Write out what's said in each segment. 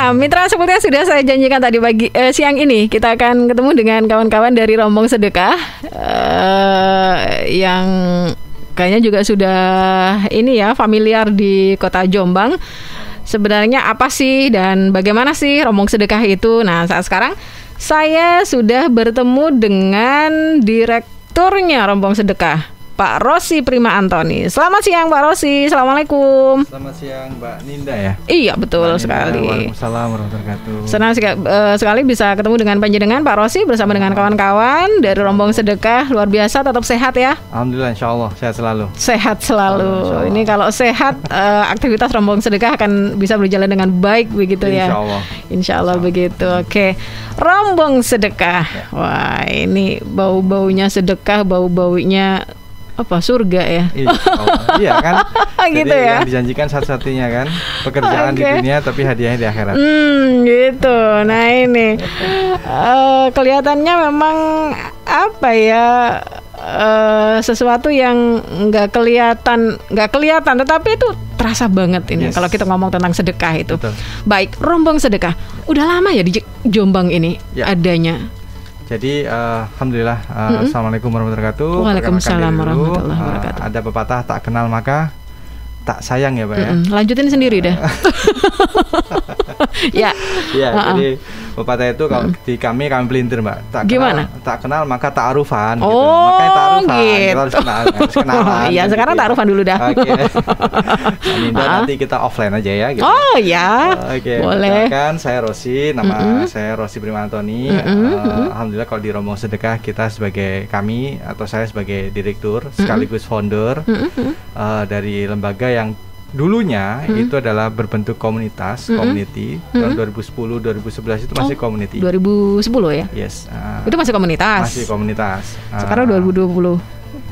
Nah, mitra seperti yang sudah saya janjikan tadi siang ini kita akan ketemu dengan kawan-kawan dari Rombong Sedekah yang kayaknya juga sudah ini ya familiar di Kota Jombang. Sebenarnya apa sih dan bagaimana sih Rombong Sedekah itu? Nah, saat sekarang saya sudah bertemu dengan direkturnya Rombong Sedekah, Pak Rosi Prima Antoni. Selamat siang Pak Rosi, Assalamualaikum. Selamat siang Mbak Ninda ya. Iya betul Mbak sekali. Waalaikumsalam warahmatullahi wabarakatuh. Senang sekali bisa ketemu dengan panjenengan Pak Rosi bersama dengan kawan-kawan dari Rombong Sedekah. Luar biasa, tetap sehat ya. Alhamdulillah, insya Allah sehat selalu. Sehat selalu. Ini kalau sehat aktivitas Rombong Sedekah akan bisa berjalan dengan baik begitu ya. Insya Allah begitu. Oke. Rombong Sedekah. Wah, ini bau-baunya sedekah, bau-baunya apa surga ya? Iya kan? Gitu jadi ya. yang dijanjikan satu-satunya kan pekerjaan di dunia tapi hadiahnya di akhirat. Gitu. Nah ini kelihatannya memang apa ya? Sesuatu yang nggak kelihatan, tetapi itu terasa banget ini. Kalau kita ngomong tentang sedekah itu. Betul. Baik, Rombong Sedekah. Udah lama ya di Jombang ini adanya. Jadi alhamdulillah. Assalamualaikum warahmatullahi wabarakatuh. Waalaikumsalam warahmatullahi wabarakatuh. Ada pepatah tak kenal maka tak sayang ya Pak ya. Lanjutin sendiri dah. Ya. Jadi pepatah itu kalau di kami pelintir Mbak. Tak kenal maka ta'arufan. Oh, gitu. Makanya ta'arufan. gitu. Kita harus kenalan. Iya, sekarang gitu ta'arufan dulu dah. Oke. Nanti kita offline aja ya. Gitu. Oh ya. Oke. Boleh. Kan saya Rosi, nama saya Rosi Prima Antoni. Alhamdulillah kalau di Rombong Sedekah kita saya sebagai direktur sekaligus founder dari lembaga yang dulunya itu adalah berbentuk community. Tahun 2010-2011 itu masih community. 2010 ya? Yes. Itu masih komunitas. Masih komunitas. Sekarang 2020.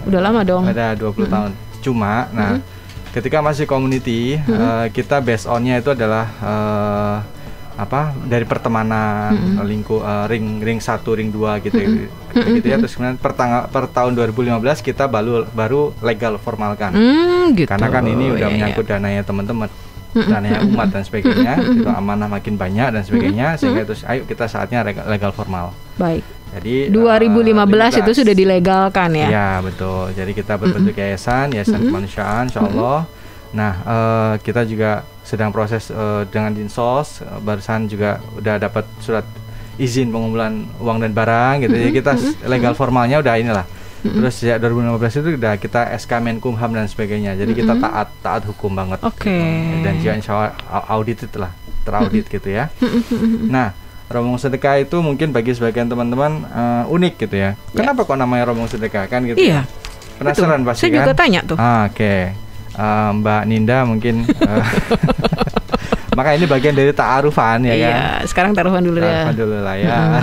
Udah lama dong. Ada 20 tahun. Cuma, ketika masih community, kita based on-nya itu adalah dari pertemanan, ring 1, ring 2 gitu ya. Terus kemudian per tahun 2015 kita baru legal formalkan. Gitu. Karena kan ini udah menyangkut dananya teman-teman, dananya umat dan sebagainya, itu amanah makin banyak dan sebagainya, sehingga terus ayo kita saatnya legal formal. Baik. Jadi 2015 itu sudah dilegalkan ya? Iya betul. Jadi kita berbentuk yayasan kemanusiaan, insyaallah. Nah, kita juga sedang proses dengan Dinsos, barusan juga udah dapat surat izin pengumpulan uang dan barang gitu. Jadi kita legal formalnya udah inilah. Terus sejak 2015 itu udah kita SK Menkumham dan sebagainya. Jadi kita taat hukum banget. Oke. Dan juga insya Allah audited lah, teraudit gitu ya. Nah, Rombong Sedekah itu mungkin bagi sebagian teman-teman unik gitu ya. Kenapa kok namanya Rombong Sedekah kan gitu? Iya. Penasaran pasti kan? Saya juga tanya tuh. Oke. Mbak Ninda mungkin maka ini bagian dari ta'arufan ya kan? Iya, sekarang ta'arufan dulu ya. Ta'arufan dulu lah ya.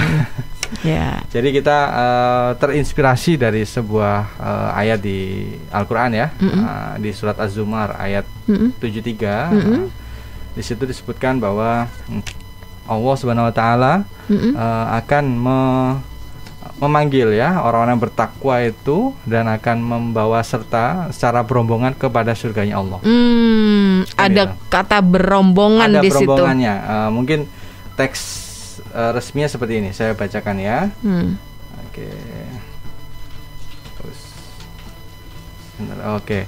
Ya. Jadi kita terinspirasi dari sebuah ayat di Al-Qur'an ya, di surat Az-Zumar ayat 73. Di situ disebutkan bahwa Allah Subhanahu wa taala akan memanggil ya orang-orang bertakwa itu dan akan membawa serta secara berombongan kepada surganya Allah. Ada kata berombongan di situ. Ada berombongannya. Mungkin teks resminya seperti ini. Saya bacakan ya. Oke. Terus. Oke.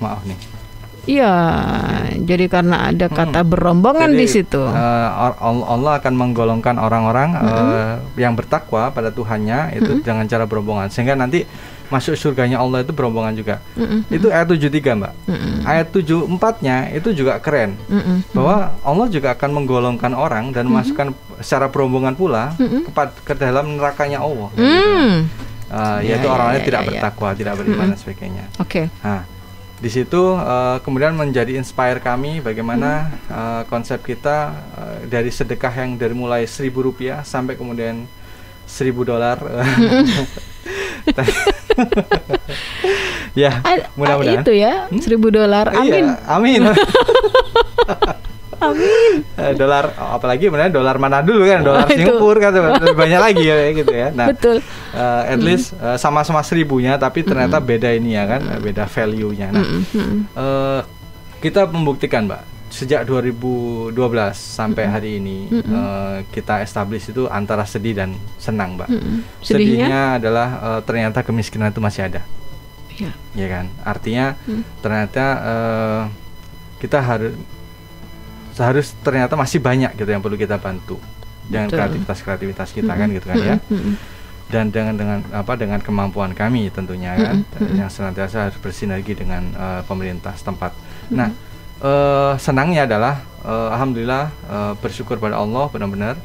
Maaf nih. Iya, jadi karena ada kata berombongan di situ. Allah akan menggolongkan orang-orang yang bertakwa pada Tuhannya itu dengan cara berombongan, sehingga nanti masuk surganya Allah itu berombongan juga. Itu ayat 73 Mbak. Ayat 74-nya itu juga keren, bahwa Allah juga akan menggolongkan orang dan memasukkan secara berombongan pula ke dalam nerakanya Allah. Yaitu orang-orang yang tidak bertakwa, tidak beriman dan sebagainya. Oke. Nah, di situ kemudian menjadi inspire kami bagaimana konsep kita dari sedekah yang dari mulai Rp1.000 sampai kemudian $1.000. Ya, mudah-mudahan. Itu ya, $1.000. Amin. Iya, amin. Amin. Dolar, apalagi benar dolar mana dulu kan, dolar Singapura kan lebih banyak lagi ya gitu ya. Nah, betul. At least sama-sama 1.000-nya, tapi ternyata beda ini ya kan, beda value-nya. Nah, kita membuktikan Mbak, sejak 2012 sampai hari ini kita establish itu antara sedih dan senang, Mbak. Sedihnya adalah ternyata kemiskinan itu masih ada, ya kan? Artinya ternyata kita harus ternyata masih banyak gitu yang perlu kita bantu dengan kreativitas kita kan gitu kan ya. Dan dengan kemampuan kami tentunya kan, yang senantiasa harus bersinergi dengan pemerintah setempat. Nah, senangnya adalah alhamdulillah, bersyukur pada Allah, benar-benar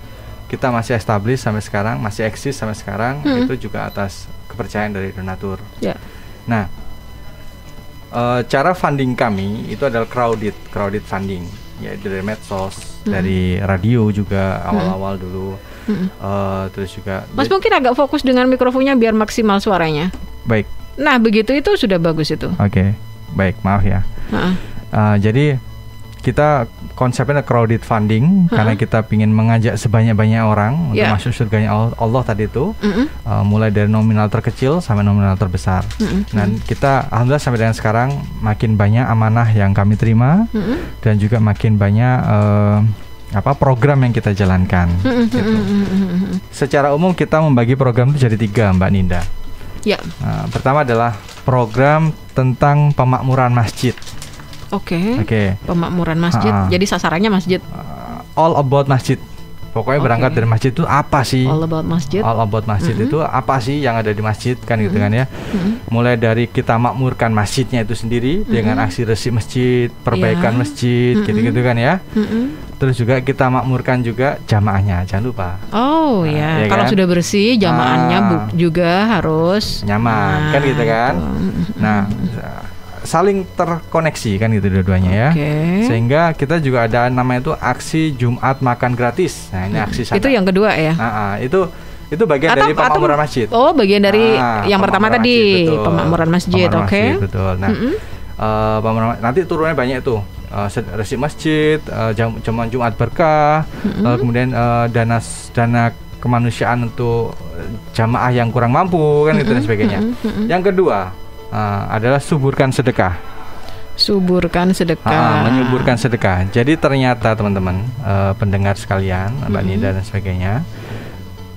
kita masih establish sampai sekarang, masih eksis sampai sekarang, itu juga atas kepercayaan dari donatur. Nah, cara funding kami itu adalah crowded funding, ya dari medsos, dari radio juga awal-awal dulu. Terus juga Mas mungkin agak fokus dengan mikrofonnya biar maksimal suaranya. Baik. Nah begitu itu sudah bagus itu. Oke, baik, maaf ya. Jadi kita konsepnya crowded funding karena kita ingin mengajak sebanyak-banyak orang untuk masuk surganya Allah tadi itu, mulai dari nominal terkecil sampai nominal terbesar. Dan kita alhamdulillah sampai dengan sekarang makin banyak amanah yang kami terima, dan juga makin banyak program yang kita jalankan. Gitu. Secara umum kita membagi program itu jadi 3, Mbak Ninda. Pertama adalah program tentang pemakmuran masjid. Oke. Pemakmuran masjid. Jadi sasarannya masjid. All about masjid. Pokoknya berangkat dari masjid itu apa sih? All about masjid. All about masjid itu apa sih yang ada di masjid kan gitu kan ya. Mulai dari kita makmurkan masjidnya itu sendiri dengan aksi resik masjid, perbaikan masjid, gitu-gitu kan ya. Terus juga kita makmurkan juga jamaahnya, jangan lupa. Ya kalau kan? Sudah bersih, jamaahnya juga harus nyaman, kan gitu kan. Nah, saling terkoneksi kan gitu dua-duanya ya. Sehingga kita juga ada namanya itu aksi Jumat makan gratis. Nah, ini aksi sana. Itu yang kedua ya. Itu bagian dari pemakmuran masjid. Bagian dari yang pertama tadi, pemakmuran masjid. Betul. Nah, nanti turunnya banyak itu. Resik masjid, jamuan Jumat berkah, kemudian dana kemanusiaan untuk jamaah yang kurang mampu kan gitu dan sebagainya. Yang kedua adalah suburkan sedekah. Menyuburkan sedekah. Jadi ternyata teman-teman, pendengar sekalian, Mbak Ninda dan sebagainya,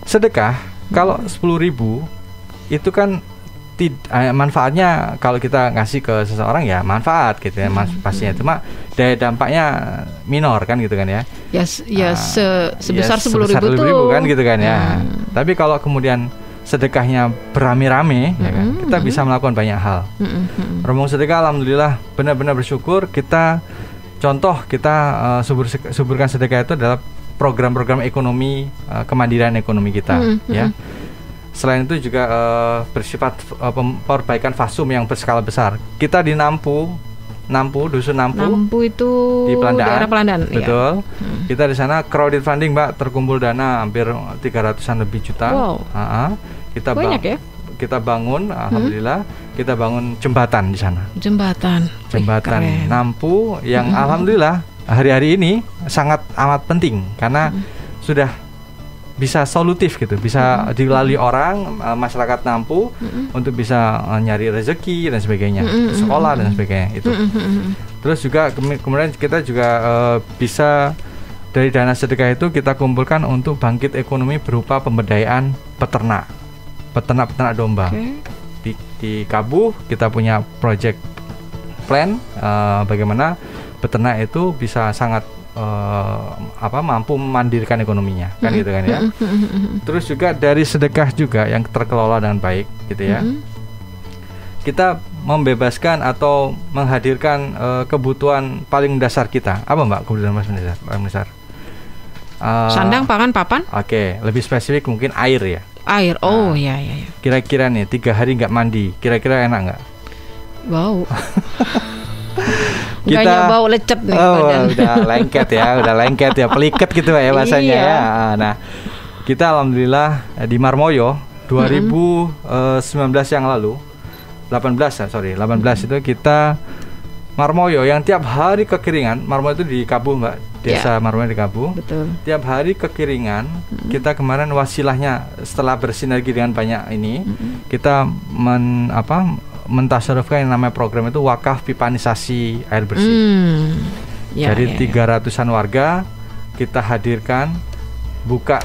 sedekah kalau 10.000 itu kan manfaatnya kalau kita ngasih ke seseorang ya manfaat gitu ya, pastinya. Cuma daya dampaknya minor kan gitu kan ya. Sebesar 10.000 tuh kan gitu kan ya. Tapi kalau kemudian sedekahnya beramai-ramai ya kan, kita bisa melakukan banyak hal. Rombong sedekah alhamdulillah benar-benar bersyukur. Kita suburkan sedekah itu adalah program-program ekonomi, kemandirian ekonomi kita ya. Selain itu juga bersifat perbaikan fasum yang berskala besar. Kita di dusun Nampu itu di Pelandaan. Daerah Pelandaan. Betul. Kita di sana crowded funding, Mbak, terkumpul dana hampir 300-an lebih juta. Kita bangun, alhamdulillah, kita bangun jembatan di sana. Jembatan Nampu yang alhamdulillah hari-hari ini sangat amat penting karena sudah bisa solutif gitu, bisa dilalui orang, masyarakat Nampu untuk bisa nyari rezeki dan sebagainya, sekolah dan sebagainya itu. Terus juga kemudian kita juga bisa dari dana sedekah itu kita kumpulkan untuk bangkit ekonomi berupa pemberdayaan peternak domba. Di Kabuh kita punya project plan bagaimana peternak itu bisa sangat mampu memandirikan ekonominya kan gitu kan ya. Terus juga dari sedekah juga yang terkelola dengan baik gitu ya, kita membebaskan atau menghadirkan kebutuhan paling dasar kita. Apa, Mbak, kebutuhan paling dasar? Sandang, pangan, papan. Lebih spesifik mungkin air ya. Ya. Kira-kira nih 3 hari nggak mandi, kira-kira enak nggak? Wow. Kita bau lecet nih badan. udah lengket ya, peliket gitu ya bahasanya ya. Nah, kita alhamdulillah di Marmoyo 2019 yang lalu 18 itu kita Marmoyo yang tiap hari kekeringan. Marmoyo itu di Kabuh, Mbak, desa Marmoyo di Kabuh. Betul. Tiap hari kekeringan. Kita kemarin wasilahnya setelah bersinergi dengan banyak ini, kita mentasarufkan yang namanya program itu wakaf pipanisasi air bersih. Jadi 300-an warga kita hadirkan, buka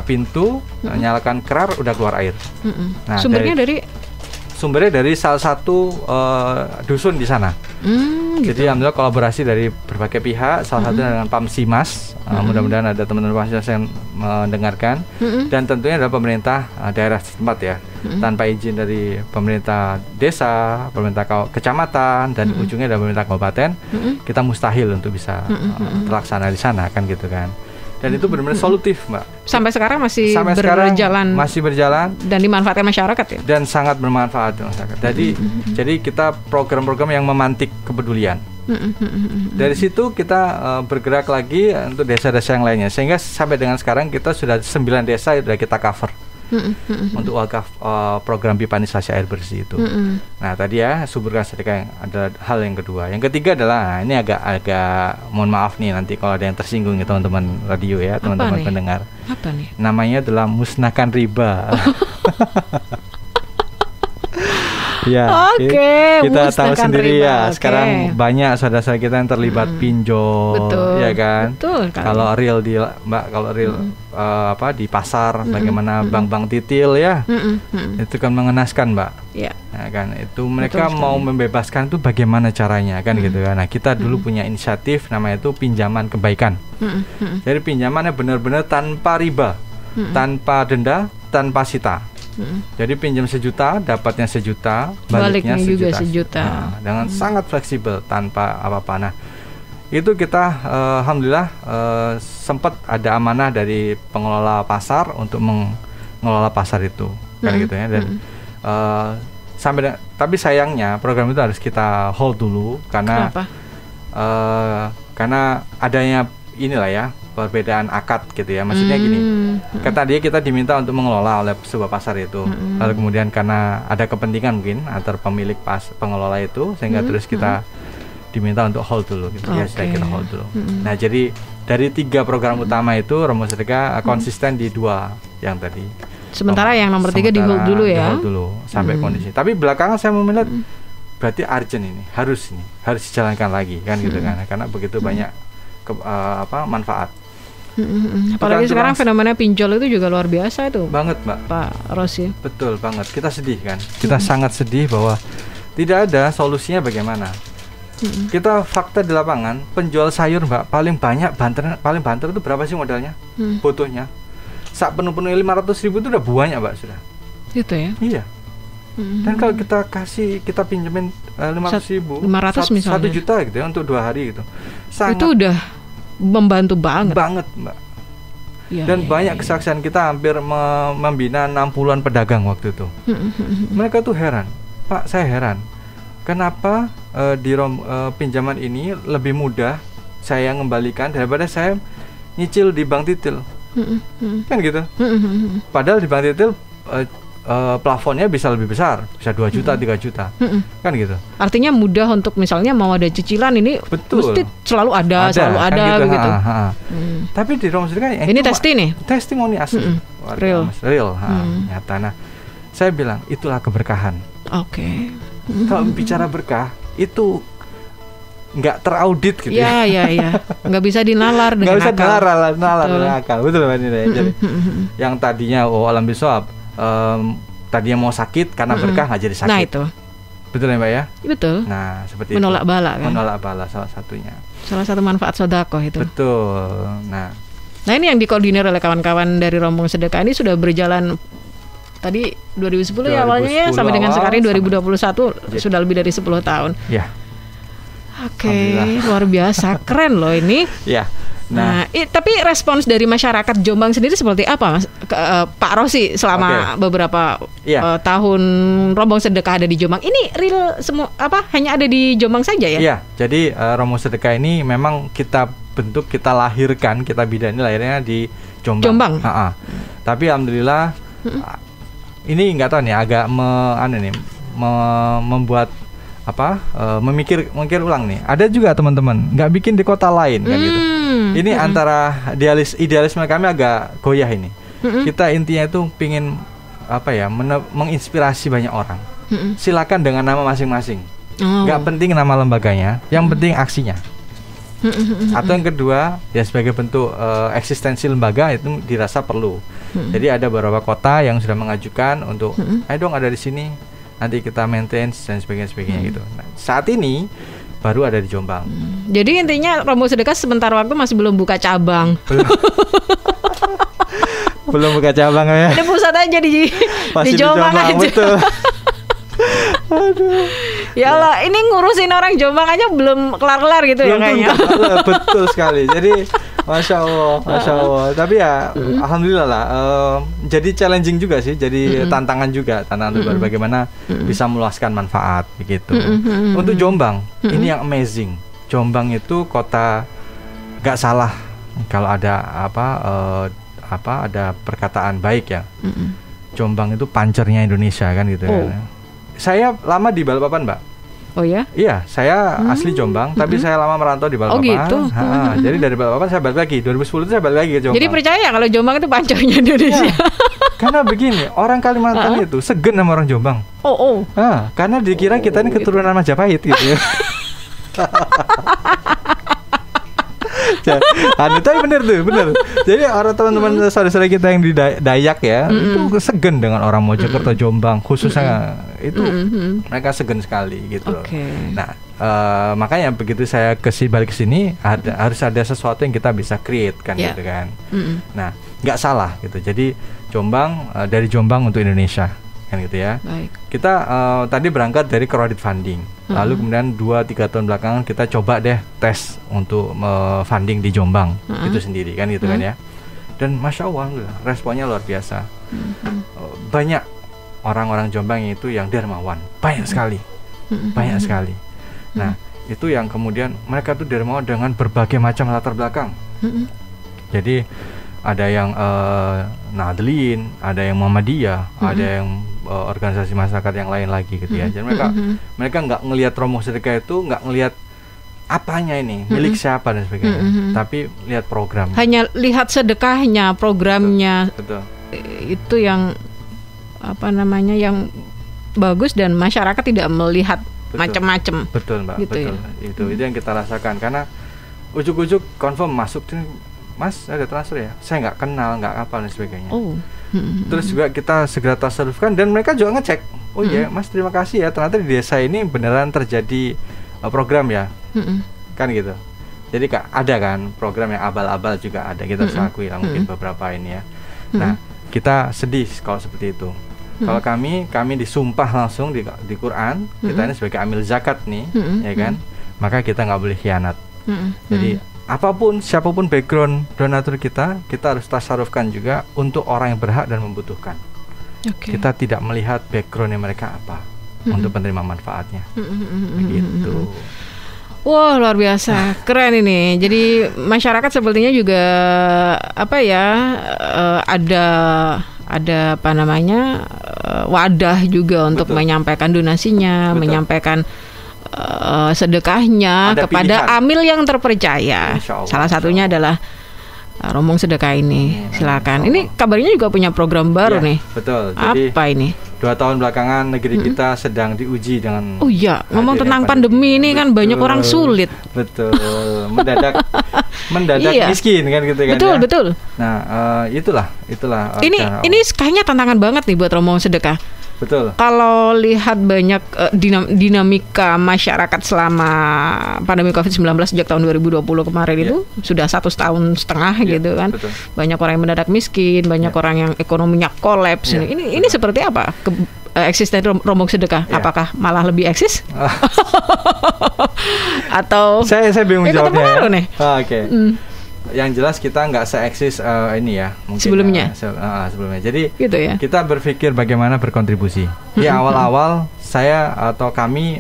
pintu, nyalakan keran, udah keluar air. Nah, sumbernya dari salah satu dusun di sana. Gitu. Jadi alhamdulillah kolaborasi dari berbagai pihak, salah satunya dengan Pamsimas. Mudah-mudahan ada teman-teman Pamsimas yang mendengarkan. Dan tentunya adalah pemerintah daerah setempat ya. Tanpa izin dari pemerintah desa, pemerintah kecamatan, dan ujungnya dari pemerintah kabupaten, kita mustahil untuk bisa terlaksana di sana, kan gitu kan. Dan itu benar-benar solutif, Mbak. Sampai sekarang masih berjalan dan dimanfaatkan masyarakat ya. Dan sangat bermanfaat masyarakat. Jadi kita program-program yang memantik kepedulian. Dari situ kita bergerak lagi untuk desa-desa yang lainnya, sehingga sampai dengan sekarang kita sudah 9 desa sudah kita cover. Untuk wakaf program pipanisasi air bersih itu. Nah tadi ya, suburkan sedekah yang ada hal yang kedua. Yang ketiga adalah ini agak mohon maaf nih nanti kalau ada yang tersinggung ya teman-teman radio ya, teman-teman pendengar. Apa nih? Namanya adalah musnahkan riba. Ya, kita tahu sendiri riba. Ya. Sekarang banyak saudara-saudara kita yang terlibat pinjol, ya kan? Betul. Kalau real di Mbak, kalau real di pasar, bagaimana bank-bank titil ya, itu kan mengenaskan, Mbak. Ya kan, itu mereka mau membebaskan itu bagaimana caranya, kan gitu kan? Nah, kita dulu punya inisiatif namanya itu pinjaman kebaikan. Jadi pinjamannya benar-benar tanpa riba, tanpa denda, tanpa sita. Jadi pinjam 1 juta, dapatnya 1 juta, baliknya juga 1 juta. Nah, dengan sangat fleksibel tanpa apa-apa. Nah, itu kita alhamdulillah sempat ada amanah dari pengelola pasar untuk mengelola pasar itu, kan gitu ya. Dan tapi sayangnya program itu harus kita hold dulu karena karena adanya inilah ya, perbedaan akad gitu ya. Maksudnya gini, kata dia kita diminta untuk mengelola oleh sebuah pasar itu, lalu kemudian karena ada kepentingan mungkin antar pemilik pengelola itu, sehingga terus kita diminta untuk hold dulu gitu. Ya sudah kita hold dulu. Nah jadi dari 3 program utama itu Romo Sedekah konsisten di 2 yang tadi. Sementara yang nomor 3 di hold dulu ya. Di hold dulu sampai kondisi. Tapi belakangan saya melihat berarti urgent ini, harus dijalankan lagi, kan gitu kan, karena begitu banyak manfaat. Apalagi sekarang fenomena pinjol itu juga luar biasa itu. Banget, Mbak. Pak Rosi. Betul banget. Kita sedih kan. Kita sangat sedih bahwa tidak ada solusinya bagaimana. Kita fakta di lapangan, penjual sayur, Mbak, paling banter itu berapa sih modalnya? Butuhnya. Sak penuh-penuh 500.000 itu udah banyak, Mbak, sudah. Gitu ya. Iya. Dan kalau kita pinjemin 500.000, 500 misalnya 1 juta gitu ya untuk 2 hari gitu. Itu udah membantu banget, Mbak. Dan banyak kesaksian kita hampir membina 60-an pedagang waktu itu. Mereka tuh heran, Pak, saya heran, kenapa di pinjaman ini lebih mudah saya ngembalikan daripada saya nyicil di bank titil, kan gitu. Padahal di bank titil plafonnya bisa lebih besar, bisa 2 juta, 3 juta, kan gitu. Artinya mudah untuk misalnya mau ada cicilan ini, mesti selalu ada kan gitu. Begitu. Tapi di Romo Sedekah ini testimoni asli, real, nyata. Nah, saya bilang itulah keberkahan. Kalau bicara berkah itu nggak teraudit gitu ya. Nggak bisa dinalar dengan akal. Nggak bisa dinalar dengan akal, betul Mbak Nina. Jadi yang tadinya alam bisawab, tadinya mau sakit karena berkah nggak jadi sakit. Nah itu betul ya, Mbak ya. Betul. Nah seperti menolak itu. Bala kan. Menolak bala salah satunya. Salah satu manfaat sedekah itu. Betul. Nah ini yang dikoordinir oleh kawan-kawan dari Rombong Sedekah ini sudah berjalan. Tadi 2010 ya awalnya ya, sampai dengan sekarang 2021 sudah lebih dari 10 tahun. Ya. Oke, luar biasa, keren loh ini. Ya. Nah, tapi respons dari masyarakat Jombang sendiri seperti apa, Mas? Pak Rosi selama beberapa tahun Rombong Sedekah ada di Jombang. Ini real semua hanya ada di Jombang saja ya? Iya. Jadi Rombong Sedekah ini memang kita bentuk, kita lahirkan, kita bidani lahirnya di Jombang. Tapi alhamdulillah ini nggak tahu nih, agak membuat memikir ulang nih. Ada juga teman-teman nggak bikin di kota lain kan gitu. Ini antara idealisme kami agak goyah ini. Kita intinya itu pingin menginspirasi banyak orang. Silakan dengan nama masing-masing. Nggak penting nama lembaganya, yang penting aksinya. Atau yang kedua, ya sebagai bentuk eksistensi lembaga itu dirasa perlu. Jadi ada beberapa kota yang sudah mengajukan untuk, ayo dong ada di sini, nanti kita maintain dan sebagainya gitu. Nah, saat ini baru ada di Jombang. Jadi intinya Rombong Sedekah sebentar waktu masih belum buka cabang. Belum buka cabang ya. Ada pusat aja di Jombang aja. Betul. Aduh. Ya Allah, ini ngurusin orang Jombang aja belum kelar-kelar gitu ya kayaknya. Betul sekali. Jadi Masya Allah. Tapi ya alhamdulillah lah. Jadi challenging juga sih. Jadi tantangan baru bagaimana bisa meluaskan manfaat begitu. Untuk Jombang, ini yang amazing. Jombang itu kota gak salah kalau ada ada perkataan baik ya. Jombang itu pancernya Indonesia kan gitu ya. Saya lama di Balikpapan, Mbak. Oh ya? Iya, saya asli Jombang, tapi saya lama merantau di Balikpapan. Oh gitu. Jadi dari Balikpapan saya balik lagi. 2010 itu saya balik lagi ke Jombang. Jadi percaya kalau Jombang itu pancernya Indonesia. Ya, karena begini, orang Kalimantan itu segen sama orang Jombang. Karena dikira kita ini keturunan Majapahit gitu ya. Tapi bener. Jadi orang teman-teman saudara kita yang di Dayak ya, itu segen dengan orang Mojokerto, Jombang, khususnya itu mereka segen sekali gitu. Nah, makanya begitu saya balik ke sini harus ada sesuatu yang kita bisa create kan gitu kan. Nah, nggak salah gitu. Jadi Jombang, dari Jombang untuk Indonesia kan gitu ya. Baik. Kita tadi berangkat dari crowdfunding. Lalu kemudian 2-3 tahun belakangan kita coba deh tes untuk funding di Jombang itu sendiri kan gitu kan ya. Dan Masya Allah responnya luar biasa. Banyak orang-orang Jombang itu yang dermawan, banyak sekali. Nah itu yang kemudian mereka tuh dermawan dengan berbagai macam latar belakang. Jadi ada yang Nahdlin, ada yang Muhammadiyah, ada yang organisasi masyarakat yang lain lagi gitu ya. Jadi mereka nggak ngelihat Rombong Sedekah itu nggak ngelihat apanya ini milik siapa dan sebagainya, tapi lihat program. Hanya lihat sedekahnya, programnya. Betul. Itu yang yang bagus dan masyarakat tidak melihat macam-macam. Betul Mbak. Gitu betul. Ya? Itu yang kita rasakan karena ujuk-ujuk confirm masuk tuh, Mas ada transfer ya? Saya nggak kenal, nggak apa dan sebagainya. Terus juga kita segera tasarrufkan dan mereka juga ngecek. Oh iya, Mas terima kasih ya. Ternyata di desa ini beneran terjadi program ya, kan gitu. Jadi ada kan program yang abal-abal juga ada. Kita harus akui lah mungkin beberapa ini ya. Nah kita sedih kalau seperti itu. Kalau kami disumpah langsung di Quran, kita ini sebagai amil zakat nih, ya kan. Maka kita nggak boleh khianat. Jadi siapapun background donatur kita harus tasarrufkan juga untuk orang yang berhak dan membutuhkan. Kita tidak melihat backgroundnya mereka apa untuk penerima manfaatnya. Begitu. Wah luar biasa, keren ini. Jadi masyarakat sepertinya juga ada wadah juga untuk menyampaikan donasinya, menyampaikan sedekahnya kepada amil yang terpercaya. Salah satunya adalah Rombong Sedekah ini. Silakan. Ini kabarnya juga punya program baru nih. Betul. Jadi, apa ini? 2 tahun belakangan negeri kita sedang diuji dengan. Oh iya, ngomong tentang pandemi ini kan banyak orang sulit. Betul. Mendadak miskin kan gitu kan. Betul. Nah, itulah. Ini kayaknya tantangan banget nih buat Rombong Sedekah. Betul. Kalau lihat banyak dinamika masyarakat selama pandemi COVID-19 sejak tahun 2020 kemarin itu sudah 1,5 tahun gitu kan. Betul. Banyak orang yang mendadak miskin, banyak orang yang ekonominya kolaps. Ini seperti apa eksistensi Rombong Sedekah? Apakah malah lebih eksis? Atau saya bingung jawabnya. Baru nih. Oke. Yang jelas kita nggak se-eksis ini ya mungkin sebelumnya. Sebelumnya. Jadi gitu ya? Kita berpikir bagaimana berkontribusi. Di awal-awal saya atau kami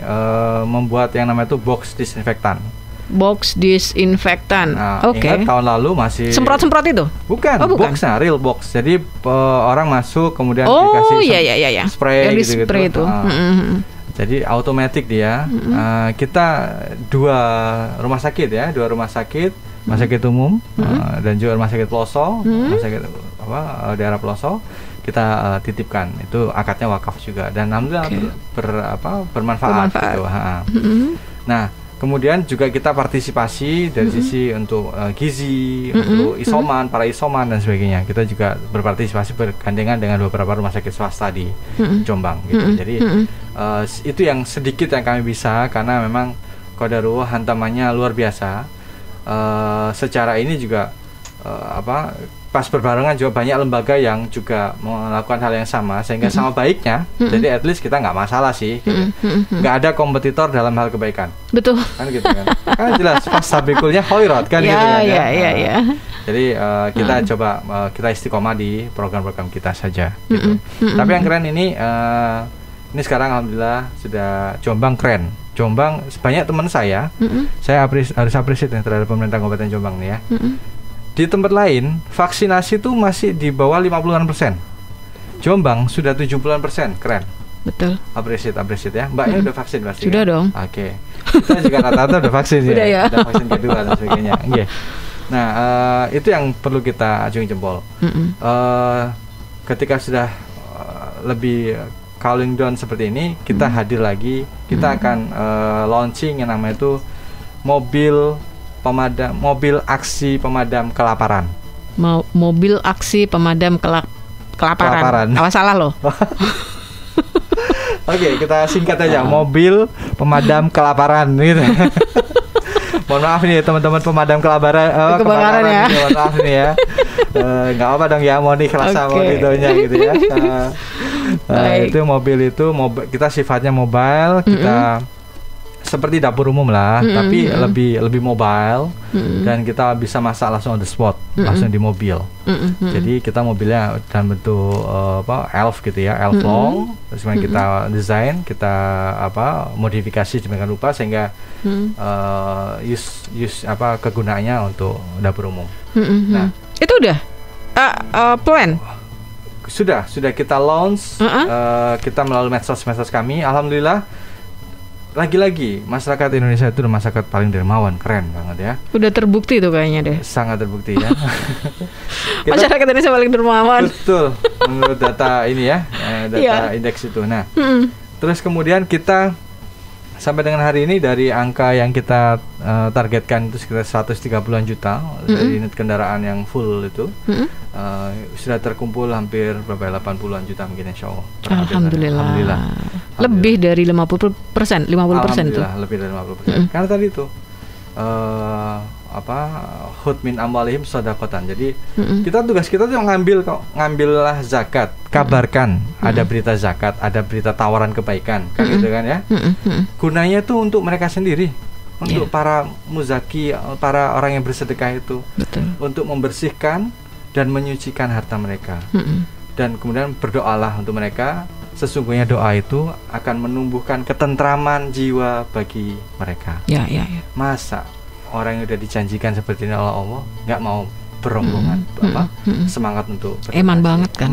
membuat yang namanya itu box disinfektan. Box disinfektan. Ingat tahun lalu masih semprot itu? Bukan. Boxnya real box. Jadi orang masuk kemudian dikasih spray gitu-gitu. Spray itu. Jadi automatic dia. Kita 2 rumah sakit umum dan juga rumah sakit Peloso, rumah sakit daerah Peloso kita titipkan. Itu akadnya wakaf juga dan alhamdulillah bermanfaat gitu. Nah, Kemudian juga kita partisipasi dari sisi untuk gizi, untuk isoman, para isoman dan sebagainya. Kita juga berpartisipasi bergandengan dengan beberapa rumah sakit swasta di Jombang gitu. Jadi itu yang sedikit yang kami bisa, karena memang qadarullah hantamannya luar biasa. Secara ini juga pas berbarengan juga banyak lembaga yang juga melakukan hal yang sama, sehingga sama baiknya. Jadi at least kita nggak masalah sih gitu. Nggak ada kompetitor dalam hal kebaikan, betul kan gitu kan. Kan jelas pas sabiqulnya khairat kan gitu kan ya. Jadi kita coba kita istiqomah di program-program kita saja gitu. Tapi yang keren ini sekarang alhamdulillah sudah Jombang keren. Jombang banyak teman saya harus apresiasi terhadap pemerintah Kabupaten Jombang nih ya. Di tempat lain vaksinasi itu masih di bawah 50%. Jombang sudah 70%, keren. Betul. Apresiat ya. Mbaknya udah vaksin pasti. Sudah kan? dong. Oke. Kita juga rata-rata udah vaksin Udah ya. Udah vaksin kedua dan sebagainya. Okay. Nah, itu yang perlu kita acungi jempol. Ketika sudah lebih cooling down seperti ini, kita hadir lagi. Kita akan launching yang namanya itu mobil aksi pemadam kelaparan. Mobil aksi pemadam kelaparan. Awas salah loh. Oke, kita singkat aja. Mobil pemadam kelaparan gitu. Mohon maaf nih teman-teman pemadam kebakaran ya. Mohon maaf nih ya. Nggak apa dong ya, mau ikhlas sama videonya gitu ya. Itu mobil kita sifatnya mobile, kita seperti dapur umum lah, tapi lebih mobile, dan kita bisa masak langsung on the spot, langsung di mobil. Jadi kita mobilnya dalam bentuk elf gitu ya, elf long, terus kita desain, kita modifikasi demikian rupa sehingga kegunaannya untuk dapur umum. Nah, itu udah plan. Sudah kita launch, kita melalui medsos kami, alhamdulillah. Lagi-lagi masyarakat Indonesia itu masyarakat paling dermawan, keren banget ya. Udah terbukti tuh kayaknya deh. Sangat terbukti ya. Masyarakat Indonesia paling dermawan. Betul, menurut data ini ya, data indeks itu. Nah, terus kemudian kita sampai dengan hari ini dari angka yang kita targetkan itu sekitar 130-an juta dari unit kendaraan yang full itu sudah terkumpul hampir 80-an juta mungkin insya Allah. Alhamdulillah. Lebih dari 50%, 50% itu. Lebih dari 50%. Karena tadi itu khud min amwalihim shadaqatan. Jadi tugas kita tuh ngambillah zakat, kabarkan ada berita zakat, ada berita tawaran kebaikan, kan gitu kan ya. Gunanya tuh untuk mereka sendiri, untuk para muzaki, para orang yang bersedekah itu. Betul. Untuk membersihkan dan menyucikan harta mereka. Dan kemudian berdoalah untuk mereka. Sesungguhnya doa itu akan menumbuhkan ketentraman jiwa bagi mereka. Ya. Masa orang yang udah dijanjikan seperti ini oleh Allah nggak mau berombongan semangat untuk eman banget kan.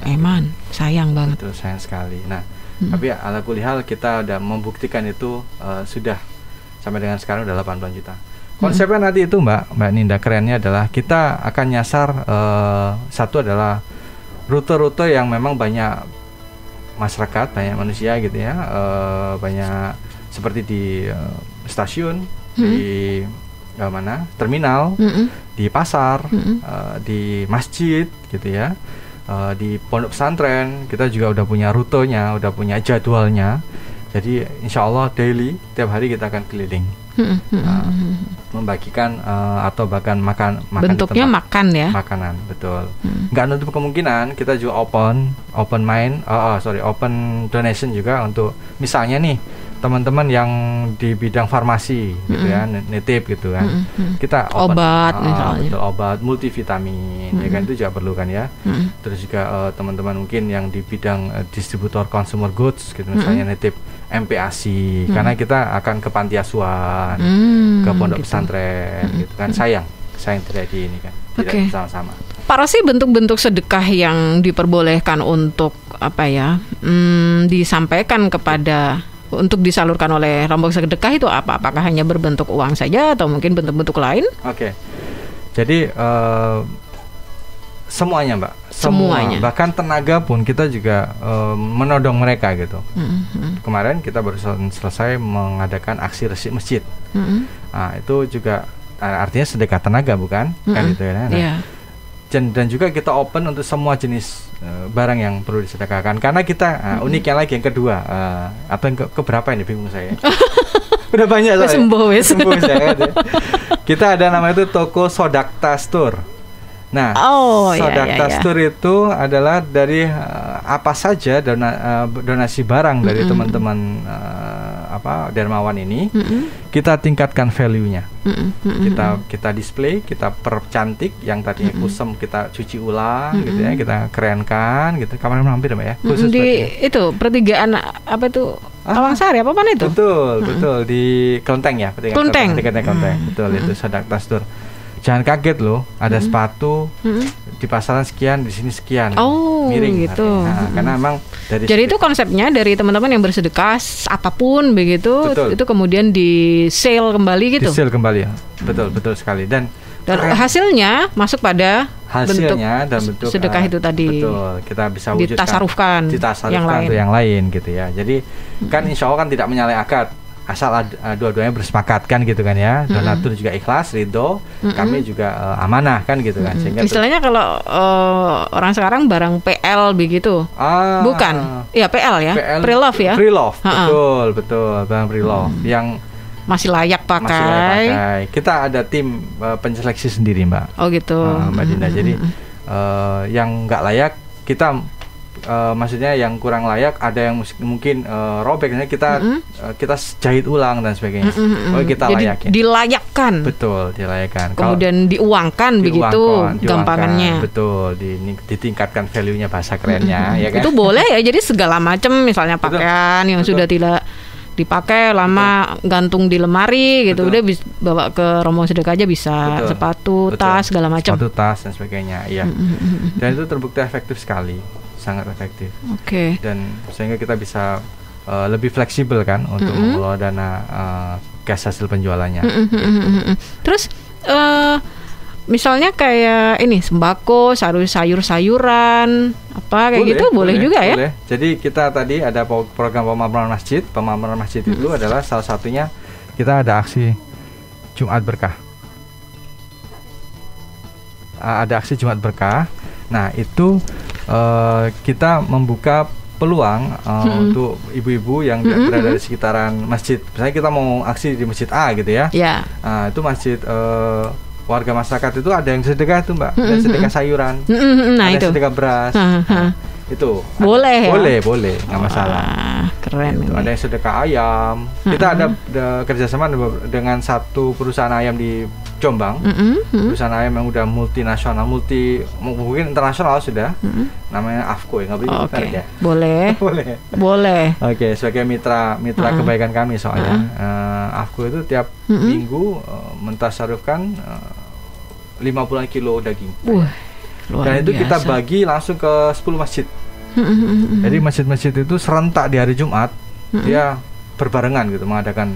Eman, sayang banget. Betul, sayang sekali. Nah, tapi ala kulli hal kita udah membuktikan itu sudah sampai dengan sekarang udah 80 juta. Konsepnya nanti itu Mbak Ninda, kerennya adalah kita akan nyasar satu adalah rute-rute yang memang banyak masyarakat, banyak manusia gitu ya, banyak seperti di stasiun, di terminal, di pasar, di masjid gitu ya, di pondok pesantren. Kita juga udah punya rutenya, udah punya jadwalnya. Jadi insya Allah daily, tiap hari kita akan keliling, membagikan atau bahkan makan bentuknya makan ya, makanan, betul. Nggak nutup kemungkinan kita juga open donation juga untuk misalnya nih teman-teman yang di bidang farmasi gitu ya, nitip gitu kan, kita obat misalnya, betul, obat multivitamin ya kan, itu juga perlu kan ya. Terus juga teman-teman mungkin yang di bidang distributor consumer goods gitu, misalnya nitip MPASI, karena kita akan ke panti asuhan, ke pondok pesantren gitu kan. Sayang tidak di ini kan, tidak sama-sama. Pak Rosi, bentuk-bentuk sedekah yang diperbolehkan untuk disampaikan kepada, untuk disalurkan oleh rombongan sedekah itu apa? Apakah hanya berbentuk uang saja atau mungkin bentuk-bentuk lain? Oke. Jadi Semuanya, Mbak. Semuanya. Bahkan tenaga pun kita juga menodong mereka gitu. Kemarin kita baru selesai mengadakan aksi resik masjid. Nah, itu juga artinya sedekah tenaga, bukan? Kan gitu ya. Nah, dan juga kita open untuk semua jenis barang yang perlu disedekahkan. Karena kita uniknya lagi yang kedua, apa yang keberapa ini bingung saya. Udah banyak soalnya. Sembuh saya. Kita ada namanya itu toko Sodakta Store. Nah, Sodakta Store itu adalah dari apa saja donasi barang dari teman-teman dermawan ini, kita tingkatkan value-nya. Kita display, kita percantik yang tadinya kusem kita cuci ulang gitu ya, kita kerenkan gitu. Kamar mampir Mbak ya. Khusus di itu pertigaan apa itu? Awang Sari apa itu? Betul di Kelenteng ya, Kelenteng. Betul itu Sodakta Store. Jangan kaget loh, ada sepatu di pasaran sekian, di sini sekian. Miring gitu. Nah, karena memang jadi itu konsepnya dari teman-teman yang bersedekah apapun begitu, itu kemudian di sale kembali gitu. Di sale kembali ya. Betul sekali. Dan hasilnya masuk pada bentuk sedekah itu tadi. Betul, kita bisa wujudkan ditasarufkan yang lain gitu ya. Jadi kan insya Allah kan tidak menyalahi akad. Asal dua-duanya bersepakat kan gitu kan ya, donatur juga ikhlas, ridho, kami juga amanah kan gitu kan. Sehingga istilahnya kalau orang sekarang barang PL begitu, bukan? Ya PL ya, pre-love ya. Pre-love, betul, barang pre-love yang masih layak pakai. Kita ada tim penyeleksi sendiri Mbak. Oh gitu, Mbak Dinda. Jadi yang nggak layak kita maksudnya yang kurang layak, ada yang mungkin robek, kita jahit ulang dan sebagainya. Kita layakin. Dilayakkan. Betul, dilayakkan. Kemudian diuangkan begitu gampangannya. Betul, ditingkatkan value-nya, bahasa kerennya ya kan. Itu boleh ya. Jadi segala macam, misalnya pakaian yang sudah tidak dipakai lama, gantung di lemari gitu, udah bawa ke rombongan sedekah aja bisa. Sepatu, tas, segala macam. Sepatu, tas dan sebagainya, iya. Dan itu terbukti efektif sekali. Sangat efektif. Dan sehingga kita bisa lebih fleksibel kan untuk mengelola dana cash hasil penjualannya. Terus misalnya kayak ini sembako, sayur-sayuran apa kayak gitu boleh juga ya? Boleh. Jadi kita tadi ada program pemameran masjid. Pemameran masjid itu adalah salah satunya kita ada aksi Jumat Berkah. Ada aksi Jumat Berkah. Nah itu kita membuka peluang untuk ibu-ibu yang berada di sekitaran masjid. Misalnya kita mau aksi di masjid A gitu ya. Itu masjid warga masyarakat itu ada yang sedekah tuh Mbak, ada sedekah sayuran, ada itu sedekah beras. Itu boleh boleh nggak masalah. Keren. Itu ada yang sedekah ayam. Kita ada kerjasama dengan satu perusahaan ayam di Jombang, perusahaan ayam yang udah multinasional, mungkin internasional sudah, namanya Afko ya, nggak boleh ya? Boleh. Oke, sebagai mitra kebaikan kami soalnya, Afko itu tiap minggu mentasarufkan 50 kilo daging. Dan itu kita bagi langsung ke 10 masjid. Jadi masjid-masjid itu serentak di hari Jumat, dia berbarengan gitu mengadakan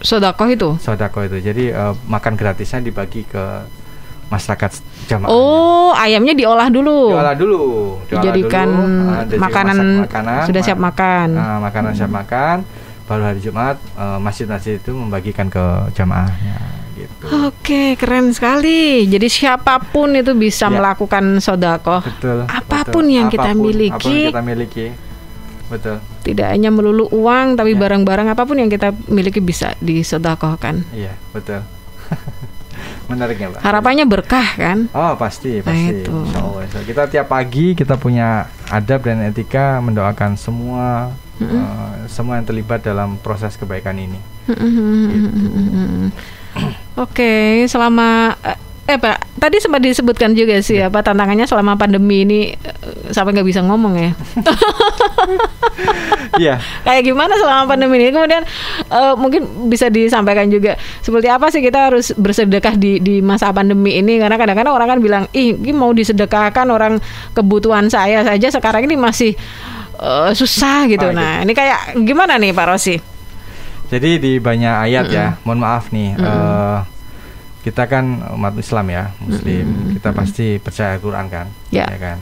Sodakoh itu. Jadi makan gratisnya dibagi ke masyarakat jamaah. Ayamnya diolah dulu. Dijadikan makanan. Sudah siap makan. Makanan siap makan. Baru hari Jumat masjid-masjid itu membagikan ke jamaahnya. Gitu. Oke, keren sekali. Jadi siapapun itu bisa melakukan sodakoh. Apapun yang kita miliki. Betul. Tidak hanya melulu uang, tapi barang-barang apapun yang kita miliki bisa disedekahkan. Iya, betul. Menarik ya, Pak. Harapannya berkah kan? Pasti. Insyaallah. Kita tiap pagi kita punya adab dan etika mendoakan semua yang terlibat dalam proses kebaikan ini. Oke, selama Pak, tadi sempat disebutkan juga sih tantangannya selama pandemi ini sampai nggak bisa ngomong ya. Kayak gimana selama pandemi ini? Kemudian mungkin bisa disampaikan juga seperti apa sih kita harus bersedekah di masa pandemi ini? Karena kadang-kadang orang kan bilang, ini mau disedekahkan orang kebutuhan saya saja sekarang ini masih susah gitu. Nah, ini kayak gimana nih Pak Rosi? Jadi di banyak ayat ya, mohon maaf nih. kita kan umat Islam ya, Muslim, kita pasti percaya Al-Quran kan, Ya. ya kan.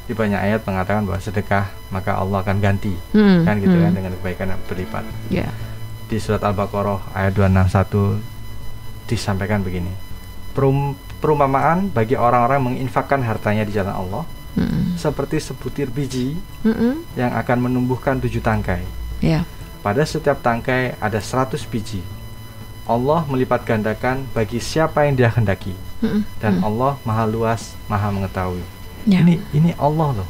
Di banyak ayat mengatakan bahwa sedekah maka Allah akan ganti, kan gitu kan, dengan kebaikan yang berlipat. Ya. Di surat Al-Baqarah ayat 261 disampaikan begini, perumpamaan bagi orang-orang menginfakkan hartanya di jalan Allah seperti sebutir biji yang akan menumbuhkan 7 tangkai. Ya. Pada setiap tangkai ada 100 biji. Allah melipat gandakan bagi siapa yang Dia hendaki. Dan Allah Maha luas, Maha mengetahui. Ya. Ini Allah loh.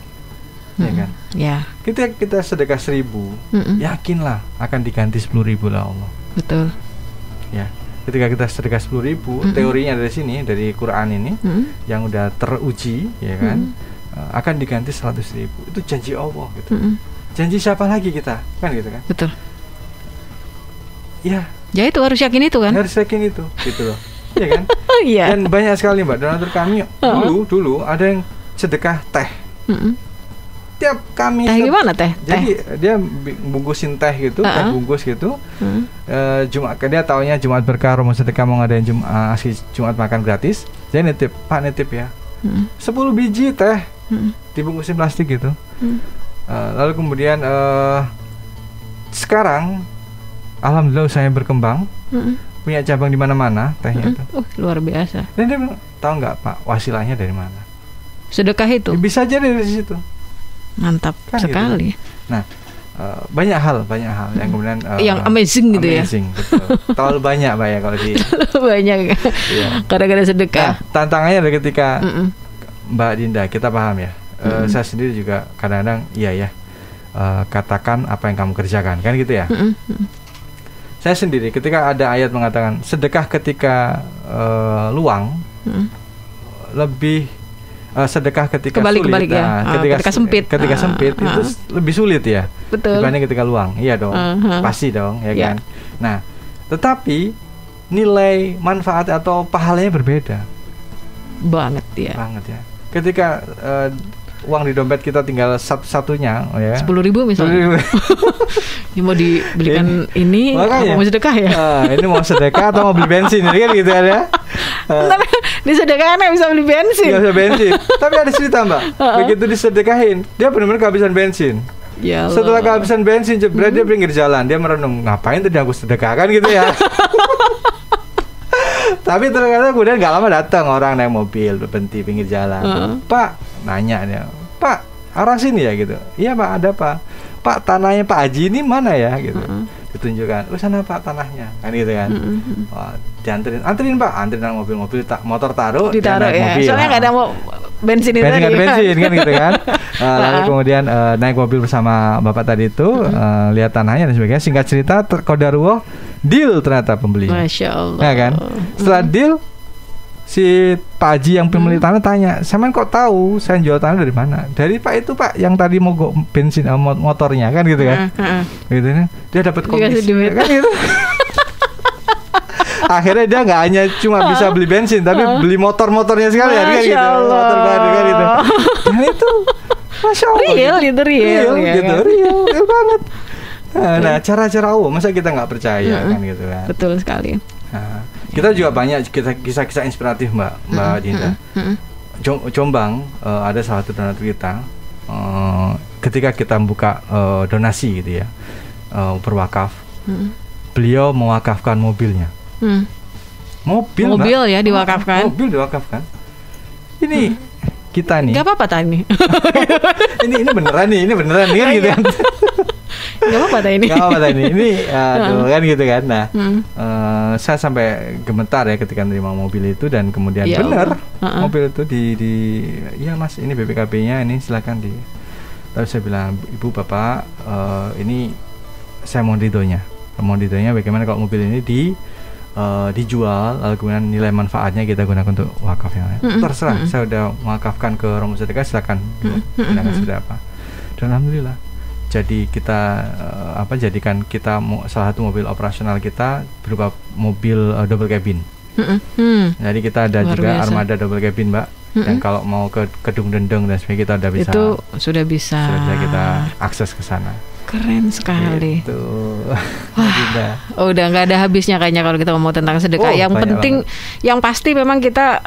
Ya kan? Ya. Kita sedekah 1000, yakinlah akan diganti 10.000 lah Allah. Betul. Ya. Ketika kita sedekah 10.000, teorinya dari sini, dari Quran ini, yang udah teruji, ya kan, akan diganti 100.000. Itu janji Allah gitu. Janji siapa lagi kita, kan gitu kan? Betul. Ya. Ya itu harus yakin itu kan? Harus yakin itu, gitu loh. Ya kan? Iya. Dan banyak sekali Mbak, donatur kami dulu ada yang sedekah teh. Tiap kami Teh gimana teh? Jadi dia bungkusin teh gitu, teh bungkus gitu. Jumat, dia taunya Jumat berkah, Romo sedekah mau ngadain Jumat makan gratis. Jadi nitip, Pak nitip ya, 10 biji teh dibungkusin plastik gitu. Lalu kemudian sekarang alhamdulillah usahanya berkembang, punya cabang di mana-mana tehnya itu. Luar biasa. Dan dia bilang, tahu nggak Pak wasilahnya dari mana? Sedekah itu. Ya, bisa aja dari situ. Mantap Kan sekali. Gitu. Nah, banyak hal yang kemudian yang amazing gitu amazing, ya. Betul. Terlalu banyak Pak ya kalau di banyak. Iya. Kadang-kadang sedekah. Nah, tantangannya adalah ketika Mbak Dinda, kita paham ya. Saya sendiri juga kadang-kadang iya ya. Katakan apa yang kamu kerjakan, kan gitu ya. Saya sendiri ketika ada ayat mengatakan sedekah ketika luang, lebih sedekah ketika kebalik ya. Ketika sempit, sempit itu lebih sulit ya. Betul. Dibanding ketika luang. Iya dong, pasti dong, ya kan. Nah, tetapi nilai manfaat atau pahalanya berbeda. Banget ya. Banget ya. Ketika uang di dompet kita tinggal satu-satunya, ya. 10.000 misalnya. Ini mau dibelikan ini makanya, apa mau sedekah ya? Ini mau sedekah atau mau beli bensin, kan gitu ada. Tapi disedekahin bisa beli bensin. Bisa bensin. Tapi ada cerita Mbak. Begitu disedekahin, dia benar-benar kehabisan bensin. Ya Allah. Setelah kehabisan bensin, jebret dia pinggir jalan, dia merenung, ngapain tadi aku sedekahkan gitu ya. Tapi ternyata kemudian gak lama datang orang naik mobil berhenti pinggir jalan. Pak, nanya dia, Pak, arah sini ya gitu. Iya Pak, ada Pak. Pak, tanahnya Pak Haji ini mana ya gitu. Ditunjukkan, sana Pak tanahnya, kan gitu kan. Anterin Pak, anterin mobil motor taruh, ditaruh ya. mobil. Soalnya nggak ada bensin itu tadi. Bensin kan gitu kan. Lalu kemudian naik mobil bersama bapak tadi itu, lihat tanahnya dan sebagainya. Singkat cerita, qadarullah, deal ternyata pembeli. Masya Allah. Ya kan. Setelah deal, si Pak Haji yang pemilik tanah tanya, "Sampean kok tahu saya jual tanah dari mana?" "Dari Pak itu Pak yang tadi mogok bensin motornya," kan gitu kan. Gitu kan. Dia dapat komisi kan gitu. Akhirnya dia nggak hanya cuma bisa beli bensin, tapi beli motornya sekalian kan gitu. Motor baru kan gitu. Nah itu Masya Allah real gitu. Itu real ya, gitu, kan? real banget. Nah cara-cara masa kita nggak percaya kan gitu kan. Betul sekali. Nah, kita juga banyak kisah-kisah inspiratif Mbak Dinda. Jombang ada salah satu donatur kita, ketika kita buka donasi gitu ya, berwakaf, beliau mewakafkan mobilnya. Mobil Mbak, ya diwakafkan. Mobil diwakafkan. Ini kita nih. Gak apa-apa tadi. ini beneran nih kan gitu kan. Gak apa-apa tadi ini. Gak apa-apa tadi ini. Aduh kan gitu kan. Nah, saya sampai gemetar ya ketika menerima mobil itu dan kemudian ya benar mobil itu di ya Mas ini BPKB-nya ini silakan di. Lalu saya bilang, Ibu Bapak ini saya mohon ridhonya bagaimana kalau mobil ini dijual, lalu kemudian nilai manfaatnya kita gunakan untuk wakaf yang lain. Terserah, saya udah mewakafkan ke Romo Sedekah, silakan gunakan sudah apa. Dan alhamdulillah, jadi kita jadikan kita salah satu mobil operasional kita berupa mobil double cabin. Jadi kita ada luar juga biasa. Armada double cabin Mbak. Dan kalau mau ke Kedung Dendeng dan sebagainya kita udah bisa. Itu sudah bisa kita akses ke sana. Keren sekali. Gitu. Wah, udah nggak ada habisnya kayaknya kalau kita ngomong tentang sedekah. Yang penting, yang pasti memang kita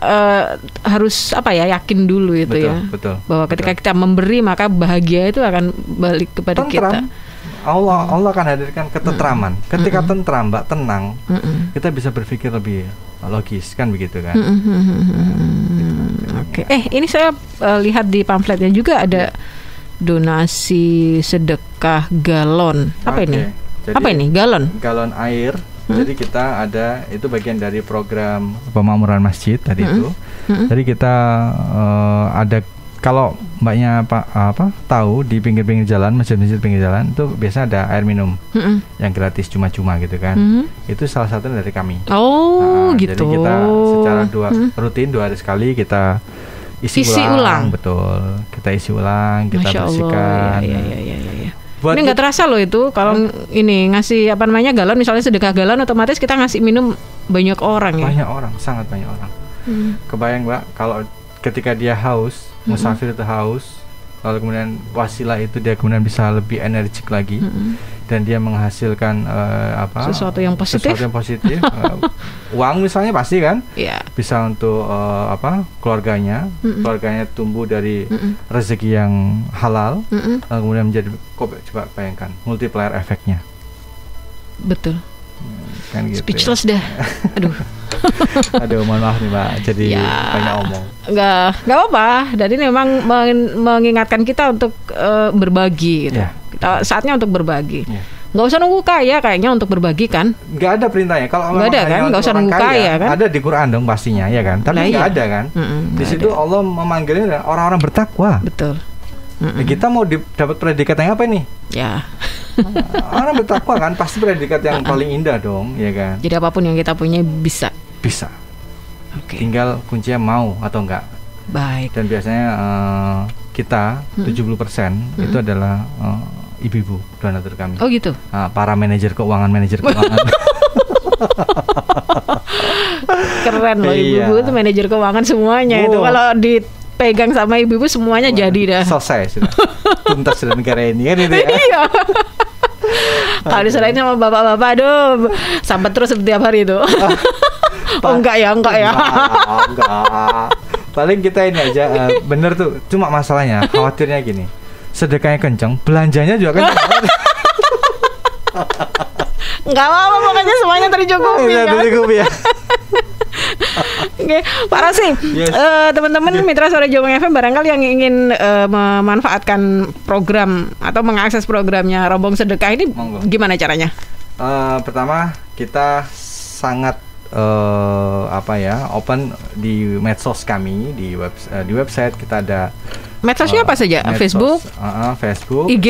harus yakin dulu itu betul, bahwa ketika kita memberi maka bahagia itu akan balik kepada kita. Allah akan hadirkan ketentraman. Ketika tentram, Mbak, tenang, kita bisa berpikir lebih logis, kan begitu kan? Oke. Ini saya lihat di pamfletnya juga ada donasi sedekah galon. Apa ini? Jadi, apa ini? Galon? Galon air. Jadi kita ada, itu bagian dari program pemakmuran masjid tadi itu. Jadi kita ada, kalau Mbaknya tahu di pinggir-pinggir jalan, masjid-masjid pinggir jalan itu biasa ada air minum yang gratis cuma-cuma gitu kan. Itu salah satu dari kami. Gitu. Jadi kita secara rutin 2 hari sekali kita isi ulang. Betul, kita isi ulang, kita bersihkan. Iya. Ini nggak terasa loh itu kalau ini ngasih galon, misalnya sedekah galon, otomatis kita ngasih minum banyak orang ya. Banyak orang, sangat banyak orang. Kebayang, Mbak, kalau ketika dia haus, musafir itu haus, lalu kemudian wasilah itu dia kemudian bisa lebih energik lagi, dan dia menghasilkan sesuatu yang positif. Uang misalnya pasti kan, bisa untuk keluarganya tumbuh dari rezeki yang halal, lalu kemudian menjadi, coba bayangkan multiplier efeknya. Betul. Kan gitu. Speechless dah. Aduh, mohon maaf nih, Mbak, jadi banyak omong. Nggak apa-apa. Dan ini memang mengingatkan kita untuk berbagi gitu. Kita saatnya untuk berbagi. Nggak usah nunggu kaya kayaknya untuk berbagi kan? Nggak ada perintahnya. Kalau nggak ada kan? Nggak usah nunggu kaya kan? Ada di Quran dong pastinya, ya kan? Tapi nggak ada kan? Di situ Allah memanggilnya orang-orang bertakwa. Betul. Kita mau dapat predikat yang apa nih? Ya. Orang bertakwa kan pasti predikat yang paling indah dong, ya kan? Jadi apapun yang kita punya bisa. Tinggal kuncinya mau atau enggak. Baik. Dan biasanya kita 70% itu adalah ibu-ibu donatur kami. Oh gitu. Para manajer keuangan. Keren loh, ibu-ibu itu manajer keuangan semuanya. Itu kalau dipegang sama ibu-ibu semuanya jadi dah. Selesai sudah. Tuntas sudah negara ini kan itu ya. Iya. Kalau diserahin sama bapak-bapak, aduh, sampai terus setiap hari itu. Enggak ya. Enggak. Paling kita ini aja, bener tuh. Cuma masalahnya, khawatirnya gini, sedekahnya kenceng, belanjanya juga kenceng. Enggak apa-apa, pokoknya semuanya tercukupi kan? Tercukupi ya. Oke, Pak Rosi, teman-teman Mitra Suara Jombang FM barangkali yang ingin memanfaatkan program atau mengakses programnya Rombong Sedekah ini, gimana caranya? Pertama, kita sangat open di medsos kami, di website kita ada. Medsosnya apa saja? Facebook, IG,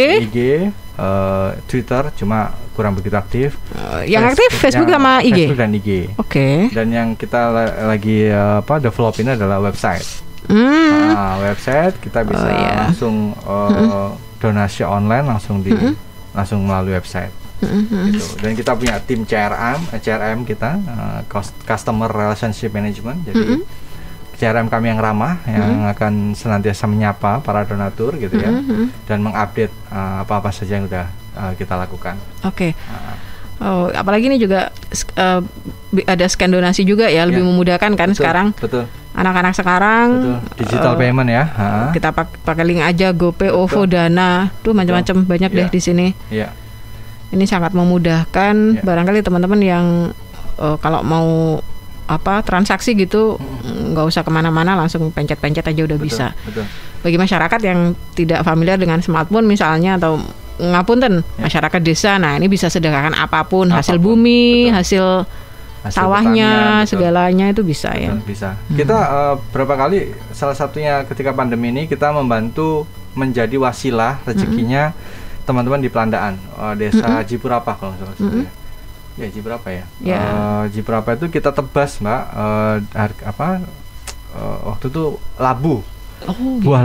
Twitter, cuma kurang begitu aktif. Yang aktif Facebook sama IG. Facebook dan IG. Oke. Dan yang kita lagi develop ini adalah website. Website kita bisa langsung donasi online langsung langsung melalui website. Gitu. Dan kita punya tim CRM kita, Customer Relationship Management. Jadi CRM kami yang ramah, yang akan senantiasa menyapa para donatur gitu ya, dan mengupdate apa-apa saja yang udah kita lakukan. Oke. Apalagi ini juga ada scan donasi juga ya, lebih memudahkan kan. Betul, sekarang. Betul. Anak-anak sekarang. Betul. Digital payment ya. Kita pakai link aja, GoPay, OVO, Dana, tuh macam-macam banyak deh di sini. Iya. Ini sangat memudahkan. Barangkali teman-teman yang kalau mau transaksi gitu, nggak usah kemana-mana, langsung pencet-pencet aja udah bisa. Betul. Bagi masyarakat yang tidak familiar dengan smartphone misalnya, atau ngapunten masyarakat desa, nah ini bisa sedekahkan apapun, hasil bumi, hasil sawahnya, segalanya itu bisa. Betul, ya. Bisa. Kita berapa kali, salah satunya ketika pandemi ini kita membantu menjadi wasilah rezekinya teman-teman di Pelandaan, desa Jipurapa kalau nggak salah. Ya, Jipurapa ya. Jipurapa itu kita tebas, Mbak, waktu itu labu. Buah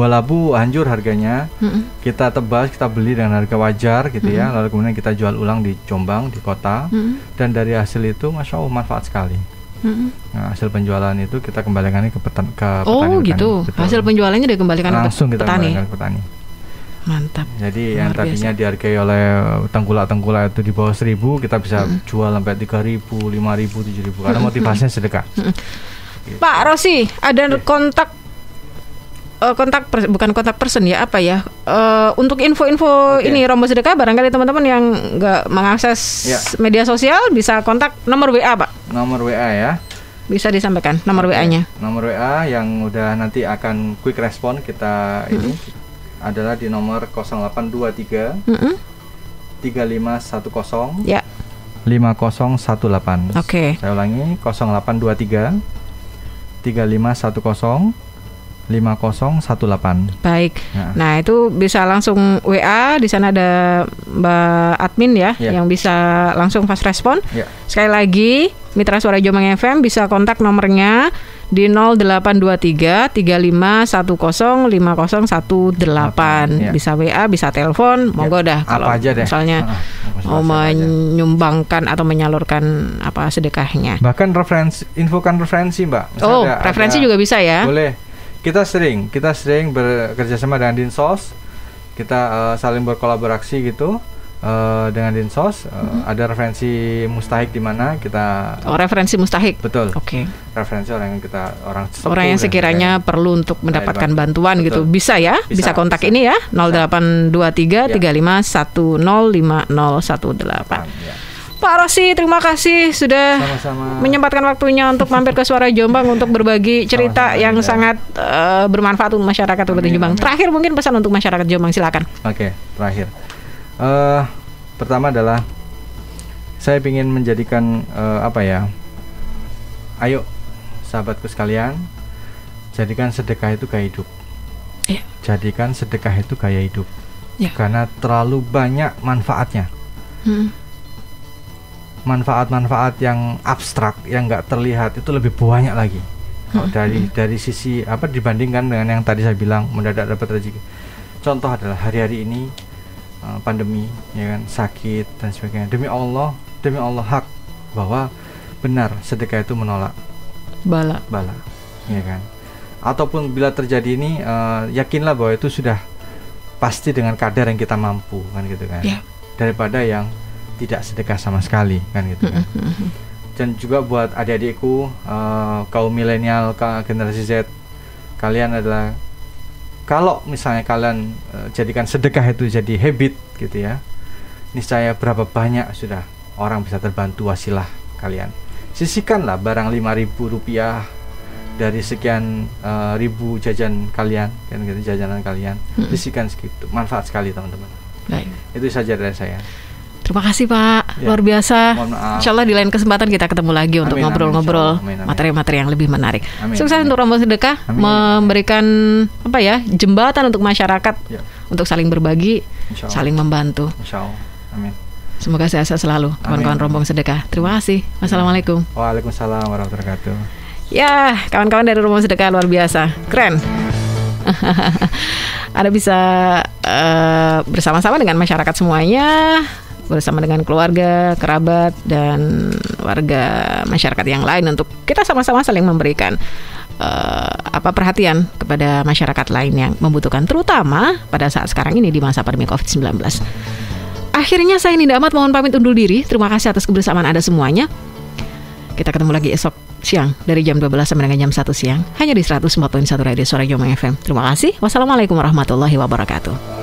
labu hancur harganya. Kita tebas, kita beli dengan harga wajar gitu ya. Lalu kemudian kita jual ulang di Jombang, di kota. Dan dari hasil itu Masya Allah manfaat sekali. Nah, hasil penjualan itu kita kembalikan ke petani. Gitu. Betul. Hasil penjualannya dikembalikan langsung ke petani. Langsung kita kembalikan ke petani. Mantap. Jadi yang tadinya dihargai oleh tengkulak-tengkulak itu di bawah 1.000, kita bisa jual sampai 3.000, 5.000, 7.000 karena motivasinya sedekah. Gitu. Pak Rosi, ada bukan kontak person ya, apa ya? Untuk info-info ini Rombong Sedekah, barangkali teman-teman yang nggak mengakses media sosial bisa kontak nomor WA, Pak. Nomor WA ya. Bisa disampaikan nomor WA-nya. Nomor WA yang udah nanti akan quick respon kita ini adalah di nomor 0823 3510 5018. Oke. Saya ulangi 0823 3510 5018. Baik. Nah, itu bisa langsung WA, di sana ada Mbak admin ya yang bisa langsung fast respon. Sekali lagi, Mitra Suara Jombang FM bisa kontak nomornya di 0823 3510 5018. Bisa WA, bisa telepon, monggo dah kalau misalnya mau menyumbangkan atau menyalurkan apa sedekahnya. Bahkan infokan referensi, Mbak. Misalnya referensi juga bisa ya. Boleh. Kita sering bekerja sama dengan Dinsos. Kita saling berkolaborasi gitu dengan Dinsos. Ada referensi mustahik di mana kita referensi mustahik. Betul. Oke. Referensi orang yang sekiranya perlu untuk mendapatkan bantuan gitu. Bisa ya? Bisa kontak ini ya 0823 3510 5018. Pak Rosi, terima kasih sudah menyempatkan waktunya untuk mampir ke Suara Jombang untuk berbagi cerita yang sangat bermanfaat untuk masyarakat Kabupaten Jombang. Terakhir mungkin pesan untuk masyarakat Jombang, silakan. Oke, terakhir. Pertama adalah saya ingin menjadikan ayo sahabatku sekalian, jadikan sedekah itu gaya hidup. Jadikan sedekah itu gaya hidup. Karena terlalu banyak manfaatnya. Manfaat-manfaat yang abstrak yang nggak terlihat itu lebih banyak lagi. Kalau dari sisi dibandingkan dengan yang tadi saya bilang mendadak dapat rezeki. Contoh adalah hari-hari ini pandemi, ya kan, sakit dan sebagainya. Demi Allah hak bahwa benar sedekah itu menolak bala, ya kan. Ataupun bila terjadi ini, yakinlah bahwa itu sudah pasti dengan kadar yang kita mampu, kan gitu kan. Daripada yang tidak sedekah sama sekali, kan gitu kan. Dan juga buat adik-adikku, kaum milenial, generasi Z, kalian adalah, kalau misalnya kalian jadikan sedekah itu jadi habit gitu ya, niscaya berapa banyak sudah orang bisa terbantu wasilah kalian. Sisihkanlah barang 5.000 rupiah dari sekian ribu jajan kalian, kan gitu, jajanan kalian. Sisihkan segitu, manfaat sekali teman-teman. Itu saja dari saya. Terima kasih Pak, luar biasa. Insya Allah di lain kesempatan kita ketemu lagi untuk ngobrol-ngobrol materi-materi yang lebih menarik. Sukses untuk Rombong Sedekah, memberikan jembatan untuk masyarakat untuk saling berbagi, saling membantu. Insya Allah. Amin. Semoga sehat selalu kawan-kawan Rombong Sedekah. Terima kasih. Wassalamualaikum. Waalaikumsalam warahmatullahi wabarakatuh. Ya, kawan-kawan dari Rombong Sedekah luar biasa, keren. Anda bisa bersama-sama dengan masyarakat semuanya, bersama dengan keluarga, kerabat, dan warga masyarakat yang lain untuk kita sama-sama saling memberikan perhatian kepada masyarakat lain yang membutuhkan, terutama pada saat sekarang ini di masa pandemi COVID-19. Akhirnya saya Ninda Ahmad mohon pamit undur diri. Terima kasih atas kebersamaan Anda semuanya. Kita ketemu lagi esok siang dari jam 12 sampai dengan jam 1 siang hanya di 104.1 Radio Suara Jombang FM. Terima kasih. Wassalamualaikum warahmatullahi wabarakatuh.